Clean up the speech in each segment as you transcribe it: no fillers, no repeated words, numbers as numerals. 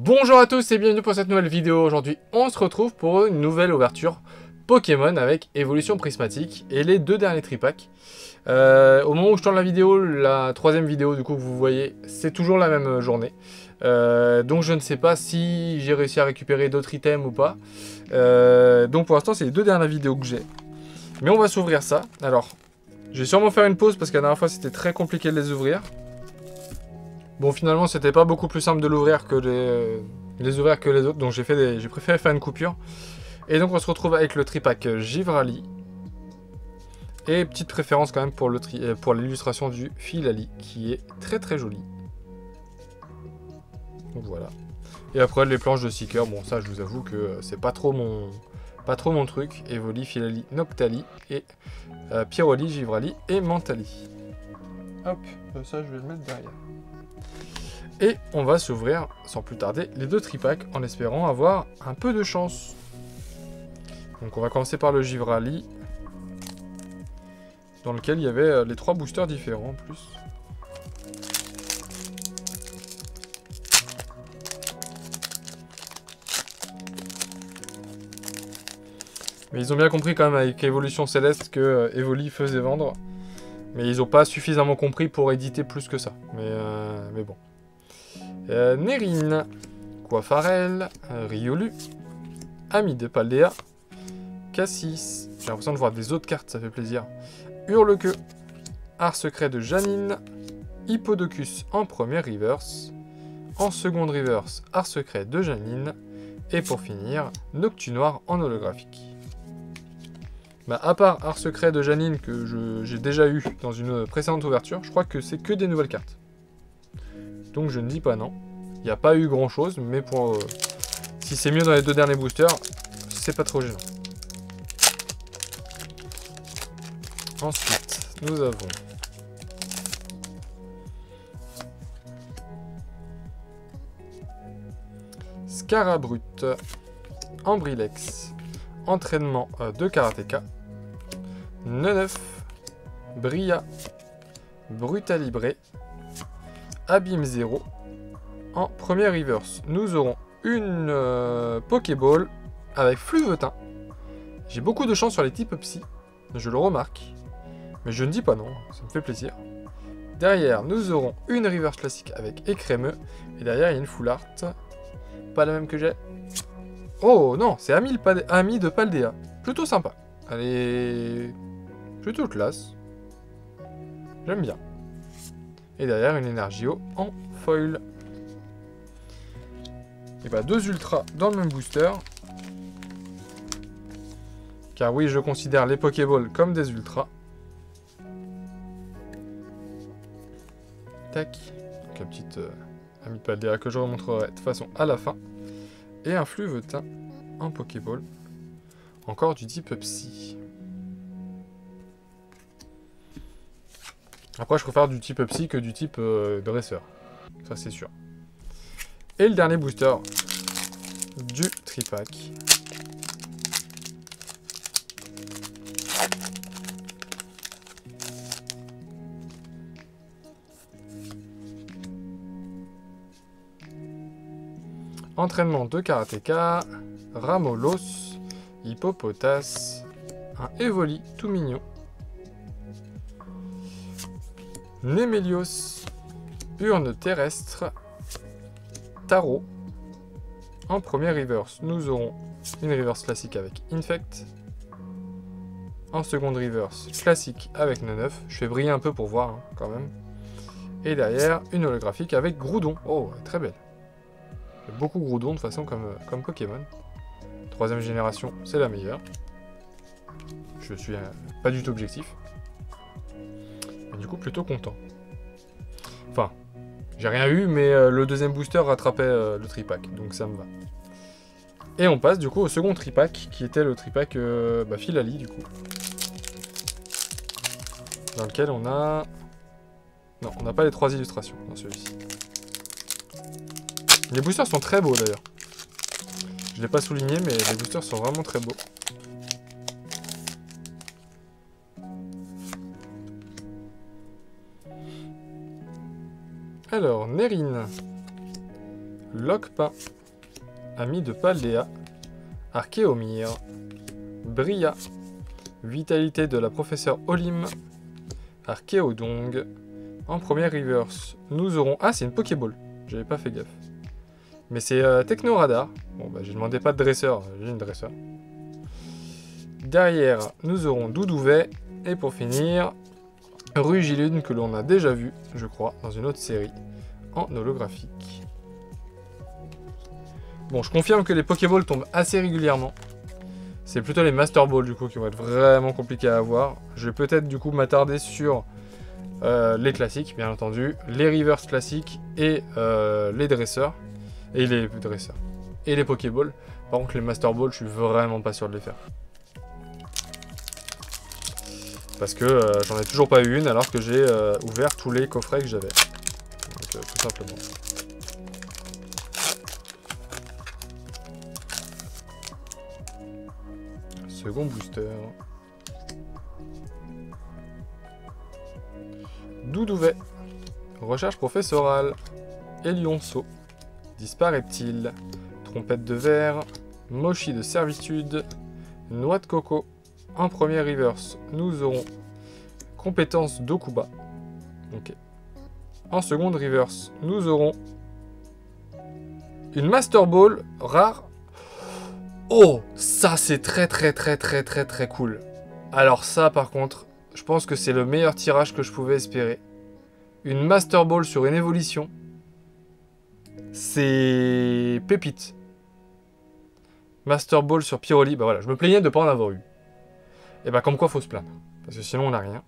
Bonjour à tous et bienvenue pour cette nouvelle vidéo. Aujourd'hui, on se retrouve pour une nouvelle ouverture Pokémon avec évolution prismatique et les deux derniers tripacks. Au moment où je tourne la vidéo, la troisième vidéo du coup que vous voyez, c'est toujours la même journée. Donc je ne sais pas si j'ai réussi à récupérer d'autres items ou pas. Donc pour l'instant, c'est les deux dernières vidéos que j'ai. Mais on va s'ouvrir ça. Alors, je vais sûrement faire une pause parce que la dernière fois, c'était très compliqué de les ouvrir. Bon, finalement, c'était pas beaucoup plus simple de l'ouvrir que les ouvrir que les autres, donc j'ai préféré faire une coupure. Et donc, on se retrouve avec le tripack Givrali. Et petite préférence quand même pour l'illustration du Filali, qui est très très jolie. Donc voilà. Et après, les planches de Seeker, bon, ça, je vous avoue que c'est pas trop mon truc. Evoli, Filali, Noctali, et Pyroli, Givrali et Mentali. Hop, ça, je vais le mettre derrière. Et on va s'ouvrir, sans plus tarder, les deux tripacks en espérant avoir un peu de chance. Donc on va commencer par le Givrali, dans lequel il y avait les trois boosters différents en plus. Mais ils ont bien compris quand même avec Évolution Céleste que Evoli faisait vendre. Mais ils n'ont pas suffisamment compris pour éditer plus que ça. Mais bon. Nerine, Coiffarel, Riolu, Ami de Paldea, Cassis, j'ai l'impression de voir des autres cartes, ça fait plaisir, Hurlequeue, Art Secret de Janine, Hippodocus en première reverse, en seconde reverse, Art Secret de Janine, et pour finir, Noctunoir en holographique. Bah, à part Art Secret de Janine que j'ai déjà eu dans une précédente ouverture, je crois que c'est que des nouvelles cartes. Donc je ne dis pas non. Il n'y a pas eu grand chose, mais pour si c'est mieux dans les deux derniers boosters, c'est pas trop gênant. Ensuite, nous avons Scarabrute, Ambrilex, Entraînement de Karateka, Neneuf, Bria, Brutalibré, Abîme 0. En première reverse, nous aurons une Pokéball avec Fluvetin. J'ai beaucoup de chance sur les types Psy, je le remarque. Mais je ne dis pas non, ça me fait plaisir. Derrière, nous aurons une reverse classique avec Écrémeux. Et derrière, il y a une Full Art. Pas la même que j'ai. Oh non, c'est Ami de Paldea. Plutôt sympa. Elle est plutôt classe. J'aime bien. Et derrière, une Energio en foil. Et bah, deux ultras dans le même booster. Car oui, je considère les Pokéballs comme des ultras. Tac. Donc la petite Ami de Paldea que je remontrerai de toute façon à la fin. Et un Fluvetin en Pokéball. Encore du type Psy. Après, je préfère du type Psy que du type Dresseur. Ça, c'est sûr. Et le dernier booster du tripack. Entraînement de Karateka, Ramolos, Hippopotas, un Evoli tout mignon, Némélios, Urne terrestre, Tarot. En première reverse, nous aurons une reverse classique avec Infect. En seconde reverse, classique avec Neneuf. Je fais briller un peu pour voir, hein, quand même. Et derrière, une holographique avec Groudon. Oh, très belle. Beaucoup Groudon de toute façon comme Pokémon. Troisième génération, c'est la meilleure. Je suis pas du tout objectif. Mais du coup, plutôt content. Enfin, j'ai rien eu, mais le deuxième booster rattrapait le tripack, donc ça me va. Et on passe du coup au second tripack, qui était le tripack Filali du coup. Dans lequel on a... Non, on n'a pas les trois illustrations dans celui-ci. Les boosters sont très beaux d'ailleurs. Je ne l'ai pas souligné, mais les boosters sont vraiment très beaux. Alors, Nerine, Lockpin, ami de Paldea, Archéomir, Bria, vitalité de la professeure Olim, Archéodong. En première reverse, nous aurons... Ah, c'est une Pokéball. J'avais pas fait gaffe. Mais c'est Technoradar. Bon, bah, j'ai demandé pas de dresseur. J'ai une dresseur. Derrière, nous aurons Doudouvet. Et pour finir, Rugilune, que l'on a déjà vu, je crois, dans une autre série, en holographique. Bon, je confirme que les Pokéballs tombent assez régulièrement. C'est plutôt les Master Balls, du coup, qui vont être vraiment compliqués à avoir. Je vais peut-être, du coup, m'attarder sur... les classiques, bien entendu, les reverse classiques et les dresseurs. Et les dresseurs. Et les Pokéballs. Par contre, les Master Balls, je suis vraiment pas sûr de les faire. Parce que j'en ai toujours pas eu une, alors que j'ai ouvert tous les coffrets que j'avais. Donc, tout simplement. Second booster. Doudouvet, recherche professorale, Elionceau, Dispareptile, Trompette de verre, Mochi de servitude, Noix de coco. En première reverse, nous aurons Compétence d'Okuba. Ok. En seconde reverse, nous aurons une Master Ball rare. Oh, ça c'est très cool. Alors ça par contre... Je pense que c'est le meilleur tirage que je pouvais espérer. Une Master Ball sur une évolution. C'est pépite. Master Ball sur Pyroli. Bah voilà, je me plaignais de ne pas en avoir eu. Et bah comme quoi, faut se plaindre. Parce que sinon, on n'a rien.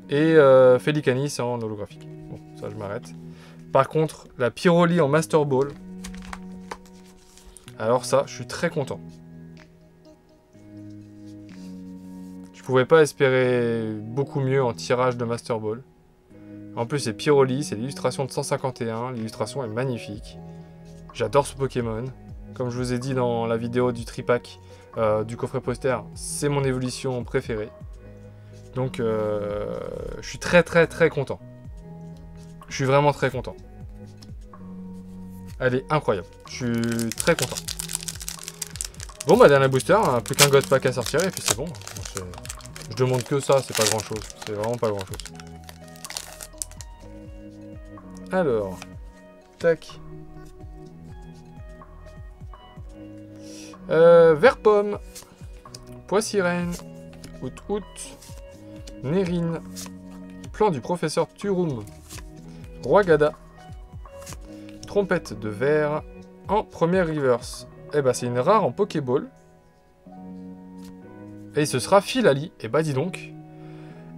Et Félicani, c'est en holographique. Bon, ça, je m'arrête. Par contre, la Pyroli en Master Ball. Alors ça, je suis très content. Je pouvais pas espérer beaucoup mieux en tirage de Master Ball. En plus, c'est Pyroli, c'est l'illustration de 151. L'illustration est magnifique. J'adore ce Pokémon. Comme je vous ai dit dans la vidéo du tripack du coffret poster, c'est mon évolution préférée. Donc, je suis très content. Je suis vraiment très content. Elle est incroyable. Je suis très content. Bon, bah, dernier booster, hein, plus qu'un God Pack à sortir et puis c'est bon. Je demande que ça, c'est pas grand chose. C'est vraiment pas grand chose. Alors, tac. Vert pomme, Poissirène, Out, Nérine, plan du professeur Turum, Roi Gada, trompette de verre, en première reverse. Eh bah c'est une rare en Pokéball. Et ce sera Filali. Et bah dis donc.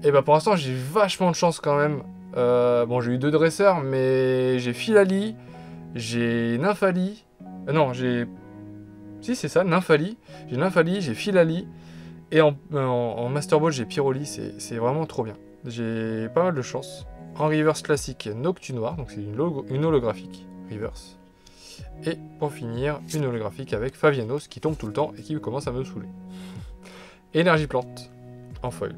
Et bah pour l'instant j'ai vachement de chance quand même. Bon j'ai eu 2 dresseurs, mais j'ai Filali, j'ai Nymphali. Non j'ai... Si c'est ça, Nymphali. J'ai Nymphali, j'ai Filali. Et en Master Ball j'ai Pyroli, c'est vraiment trop bien. J'ai pas mal de chance. En reverse classique, Noctunoir, donc c'est une holographique reverse. Et pour finir, une holographique avec Favianos qui tombe tout le temps et qui commence à me saouler. Énergie plante, en foil.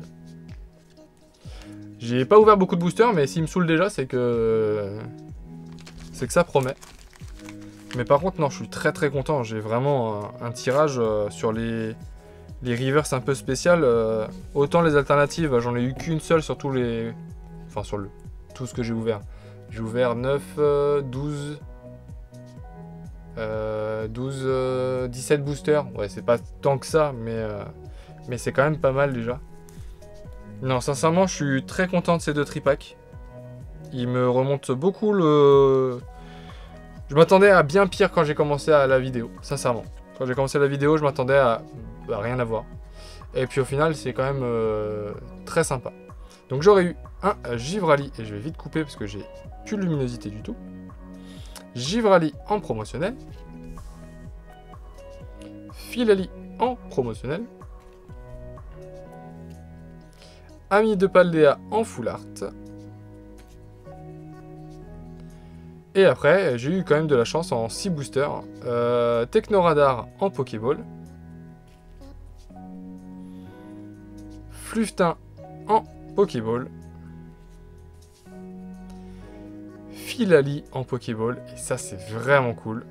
J'ai pas ouvert beaucoup de boosters, mais s'il me saoule déjà, c'est que ça promet. Mais par contre, non, je suis très content. J'ai vraiment un tirage sur les reverse un peu spéciales. Autant les alternatives, j'en ai eu qu'une seule sur tous les... Enfin, sur tout ce que j'ai ouvert. J'ai ouvert 9, 12... 17 boosters. Ouais, c'est pas tant que ça, mais c'est quand même pas mal déjà. Non, sincèrement, je suis très content de ces 2 tripacks. Ils me remontent beaucoup le... Je m'attendais à bien pire quand j'ai commencé à la vidéo, sincèrement. Quand j'ai commencé la vidéo, je m'attendais à rien à voir. Et puis au final, c'est quand même très sympa. Donc j'aurais eu un Givrali, et je vais vite couper parce que j'ai plus de luminosité du tout. Givrali en promotionnel. Filali en promotionnel. Ami de Paldea en full art. Et après, j'ai eu quand même de la chance en 6 boosters. Technoradar en Pokéball. Fluftin en Pokéball. Philali en Pokéball. Et ça, c'est vraiment cool.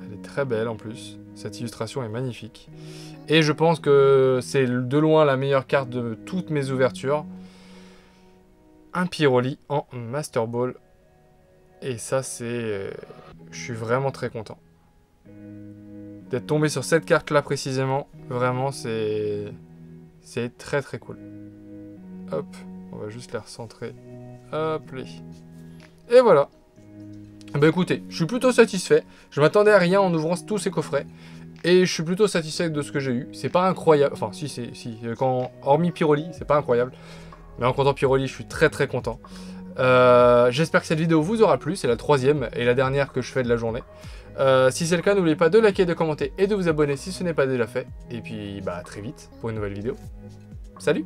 Elle est très belle en plus. Cette illustration est magnifique. Et je pense que c'est de loin la meilleure carte de toutes mes ouvertures. Un Pyroli en Master Ball. Et ça, c'est... je suis vraiment très content. D'être tombé sur cette carte-là précisément, vraiment, c'est très très cool. Hop, on va juste la recentrer. Hop, là. Et voilà. Bah écoutez, je suis plutôt satisfait. Je m'attendais à rien en ouvrant tous ces coffrets. Et je suis plutôt satisfait de ce que j'ai eu. C'est pas incroyable. Enfin, hormis Pyroli, c'est pas incroyable. Mais en comptant Pyroli, je suis très très content. J'espère que cette vidéo vous aura plu. C'est la 3e et la dernière que je fais de la journée. Si c'est le cas, n'oubliez pas de liker, de commenter et de vous abonner si ce n'est pas déjà fait. Et puis, bah, à très vite pour une nouvelle vidéo. Salut!